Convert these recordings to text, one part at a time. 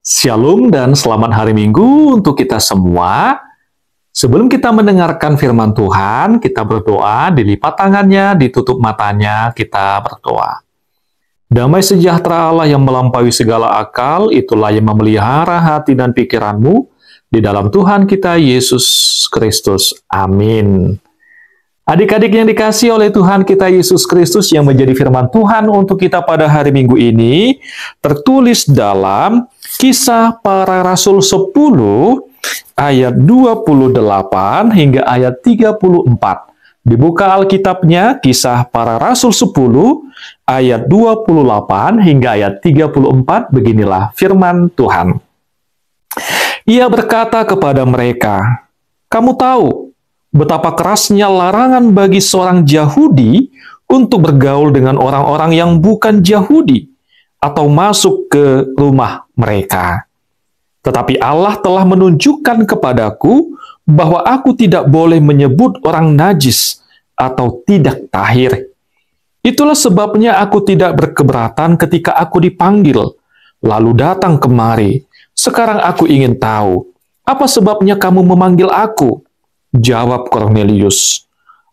Shalom dan selamat hari Minggu untuk kita semua. Sebelum kita mendengarkan firman Tuhan, kita berdoa, dilipat tangannya, ditutup matanya, kita berdoa. Damai sejahtera Allah yang melampaui segala akal, itulah yang memelihara hati dan pikiranmu di dalam Tuhan kita Yesus Kristus. Amin. Adik-adik yang dikasihi oleh Tuhan kita Yesus Kristus yang menjadi firman Tuhan untuk kita pada hari Minggu ini, tertulis dalam Kisah Para Rasul 10 ayat 28 hingga ayat 34. Dibuka Alkitabnya, Kisah Para Rasul 10 ayat 28 hingga ayat 34, beginilah firman Tuhan. Ia berkata kepada mereka, "Kamu tahu betapa kerasnya larangan bagi seorang Yahudi untuk bergaul dengan orang-orang yang bukan Yahudi atau masuk ke rumah mereka. Tetapi Allah telah menunjukkan kepadaku bahwa aku tidak boleh menyebut orang najis atau tidak tahir. Itulah sebabnya aku tidak berkeberatan ketika aku dipanggil, lalu datang kemari. Sekarang aku ingin tahu, apa sebabnya kamu memanggil aku?" Jawab Kornelius,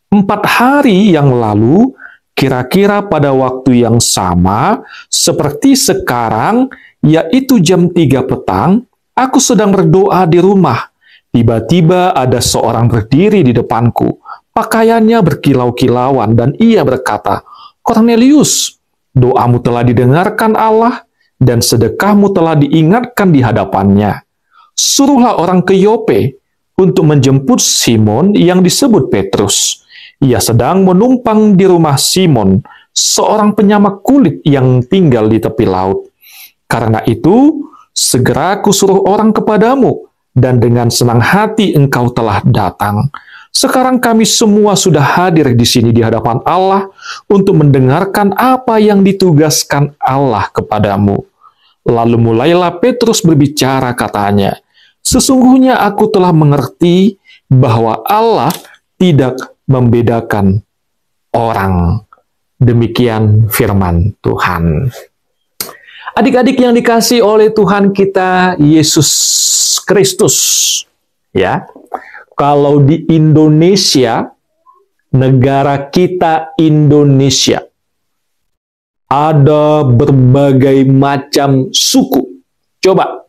4 hari yang lalu, kira-kira pada waktu yang sama, seperti sekarang, yaitu jam 3 petang, aku sedang berdoa di rumah. Tiba-tiba ada seorang berdiri di depanku, pakaiannya berkilau-kilauan, dan ia berkata, "Kornelius, doamu telah didengarkan Allah, dan sedekahmu telah diingatkan di hadapannya. Suruhlah orang ke Yope untuk menjemput Simon yang disebut Petrus. Ia sedang menumpang di rumah Simon, seorang penyamak kulit yang tinggal di tepi laut. Karena itu, segera aku suruh orang kepadamu, dan dengan senang hati engkau telah datang. Sekarang kami semua sudah hadir di sini di hadapan Allah untuk mendengarkan apa yang ditugaskan Allah kepadamu." Lalu mulailah Petrus berbicara, katanya, "Sesungguhnya aku telah mengerti bahwa Allah tidak membedakan orang." Demikian firman Tuhan. Adik-adik yang dikasihi oleh Tuhan kita Yesus Kristus, ya. Kalau di Indonesia, negara kita Indonesia, ada berbagai macam suku. Coba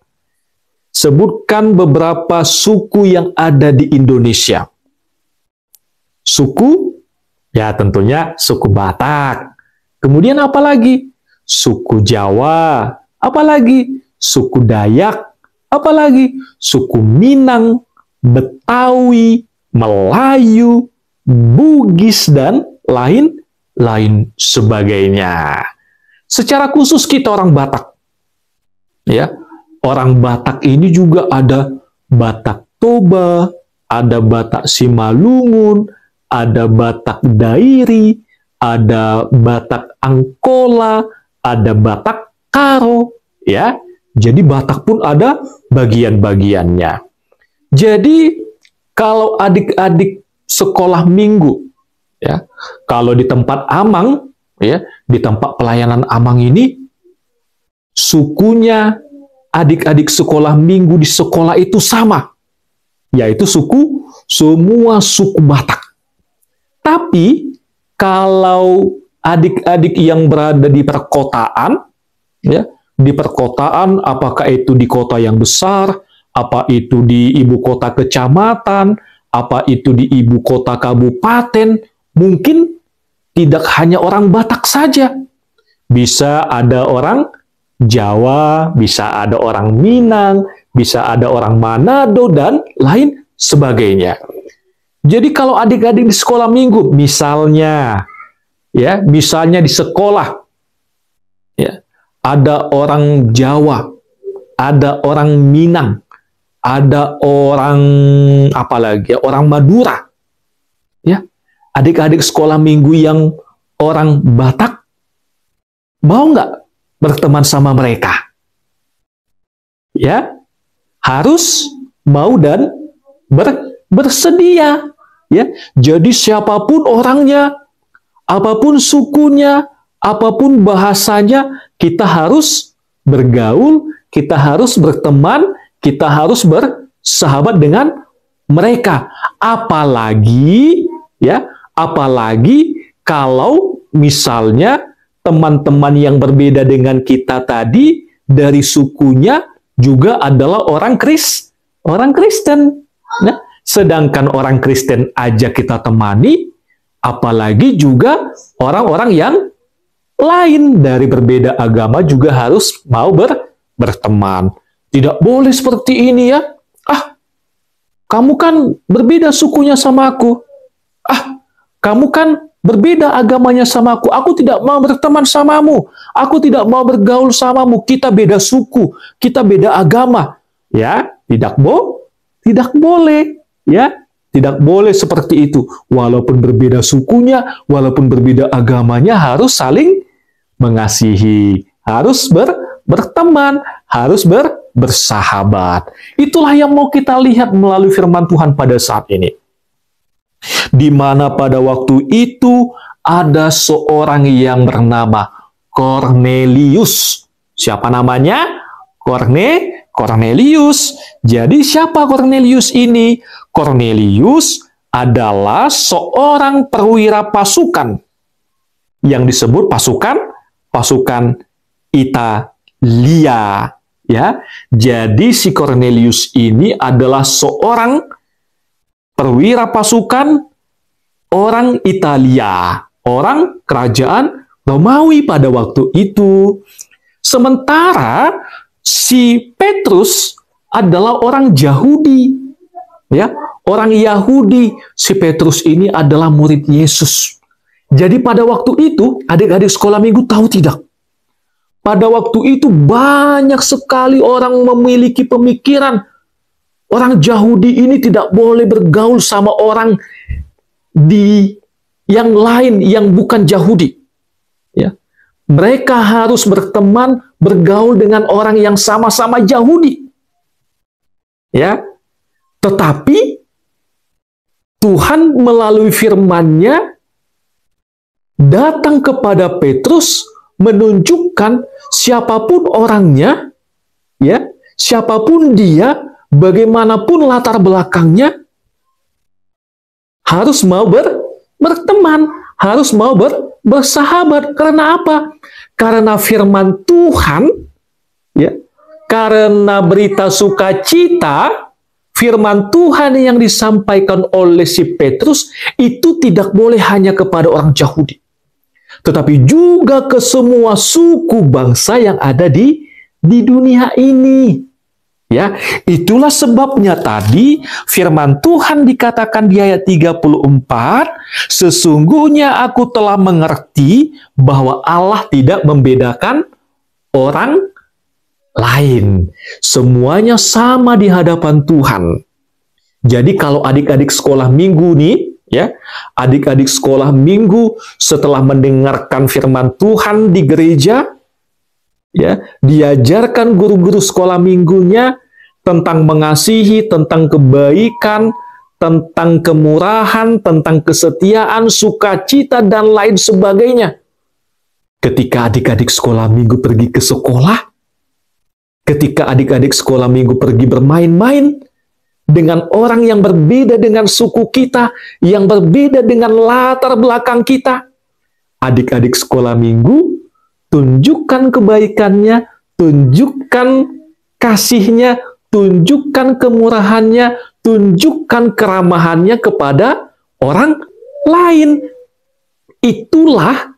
sebutkan beberapa suku yang ada di Indonesia. Suku, ya tentunya suku Batak. Kemudian apa lagi? Suku Jawa. Apa lagi? Suku Dayak. Apa lagi? Suku Minang, Betawi, Melayu, Bugis, dan lain sebagainya. Secara khusus kita orang Batak. Ya. Orang Batak ini juga ada Batak Toba, ada Batak Simalungun, ada Batak Dairi, ada Batak Angkola, ada Batak Karo, ya. Jadi Batak pun ada bagian-bagiannya. Jadi kalau adik-adik sekolah minggu, ya, kalau di tempat Amang, ya, di tempat pelayanan Amang ini, sukunya adik-adik sekolah minggu di sekolah itu sama, yaitu semua suku Batak. Tapi kalau adik-adik yang berada di perkotaan, ya, di perkotaan, apakah itu di kota yang besar, apa itu di ibu kota kecamatan, apa itu di ibu kota kabupaten, mungkin tidak hanya orang Batak saja. Bisa ada orang Jawa, bisa ada orang Minang, bisa ada orang Manado, dan lain sebagainya. Jadi kalau adik-adik di sekolah minggu, misalnya, ya, misalnya di sekolah, ya, ada orang Jawa, ada orang Minang, ada orang apa lagi? Orang Madura. Ya. Adik-adik sekolah minggu yang orang Batak, mau nggak berteman sama mereka? Ya, harus mau dan bersedia. Ya, jadi siapapun orangnya, apapun sukunya, apapun bahasanya, kita harus bergaul, kita harus berteman, kita harus bersahabat dengan mereka. Apalagi kalau misalnya teman-teman yang berbeda dengan kita tadi dari sukunya juga adalah orang Kristen. Nah, sedangkan orang Kristen aja kita temani, apalagi juga orang-orang yang lain dari berbeda agama juga harus mau berteman. Tidak boleh seperti ini ya. Kamu kan berbeda sukunya sama aku. Kamu kan berbeda agamanya sama aku. Aku tidak mau berteman samamu. Aku tidak mau bergaul samamu. Kita beda suku, kita beda agama. Ya, tidak boleh. Ya, tidak boleh seperti itu. Walaupun berbeda sukunya, walaupun berbeda agamanya, harus saling mengasihi, harus berteman, harus bersahabat. Itulah yang mau kita lihat melalui firman Tuhan pada saat ini. Di mana pada waktu itu ada seorang yang bernama Kornelius. Siapa namanya? Kornelius. Jadi siapa Kornelius ini? Kornelius adalah seorang perwira pasukan yang disebut pasukan Italia. Ya, jadi si Kornelius ini adalah seorang perwira pasukan orang Italia, orang kerajaan Romawi pada waktu itu. Sementara si Petrus adalah orang Yahudi, ya, orang Yahudi. Si Petrus ini adalah murid Yesus. Jadi pada waktu itu, adik-adik sekolah minggu tahu tidak? Pada waktu itu banyak sekali orang memiliki pemikiran orang Yahudi ini tidak boleh bergaul sama orang yang lain yang bukan Yahudi. Ya. Mereka harus berteman, bergaul dengan orang yang sama-sama Yahudi. Ya. Tetapi Tuhan melalui firman-Nya datang kepada Petrus menunjukkan siapapun orangnya, ya, siapapun dia, bagaimanapun latar belakangnya, harus mau berteman, harus mau bersahabat. Karena apa? Karena firman Tuhan, ya, karena berita sukacita, firman Tuhan yang disampaikan oleh si Petrus itu tidak boleh hanya kepada orang Yahudi, tetapi juga ke semua suku bangsa yang ada di dunia ini. Ya, itulah sebabnya tadi firman Tuhan dikatakan di ayat 34, sesungguhnya aku telah mengerti bahwa Allah tidak membedakan orang lain. Semuanya sama di hadapan Tuhan. Jadi kalau adik-adik sekolah minggu nih, ya, adik-adik sekolah minggu setelah mendengarkan firman Tuhan di gereja, ya, diajarkan guru-guru sekolah minggunya tentang mengasihi, tentang kebaikan, tentang kemurahan, tentang kesetiaan, sukacita, dan lain sebagainya. Ketika adik-adik sekolah minggu pergi ke sekolah, ketika adik-adik sekolah minggu pergi bermain-main dengan orang yang berbeda dengan suku kita, yang berbeda dengan latar belakang kita, adik-adik sekolah minggu tunjukkan kebaikannya, tunjukkan kasihnya, tunjukkan kemurahannya, tunjukkan keramahannya kepada orang lain. Itulah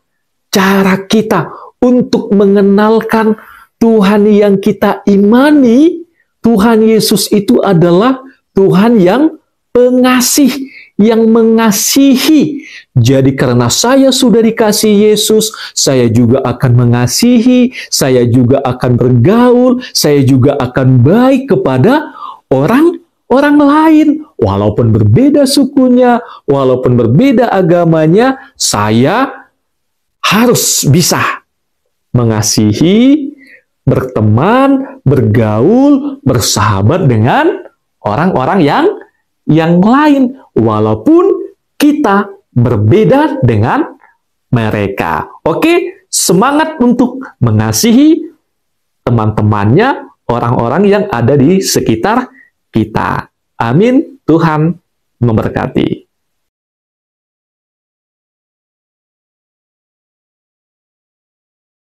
cara kita untuk mengenalkan Tuhan yang kita imani. Tuhan Yesus itu adalah Tuhan yang pengasih, yang mengasihi. Jadi karena saya sudah dikasih Yesus, saya juga akan mengasihi, saya juga akan bergaul, saya juga akan baik kepada orang lain. Walaupun berbeda sukunya, walaupun berbeda agamanya, saya harus bisa mengasihi, berteman, bergaul, bersahabat dengan orang-orang yang lain, walaupun kita berbeda dengan mereka. Oke, semangat untuk mengasihi, teman-temannya, orang-orang yang ada di sekitar kita. Amin. Tuhan memberkati.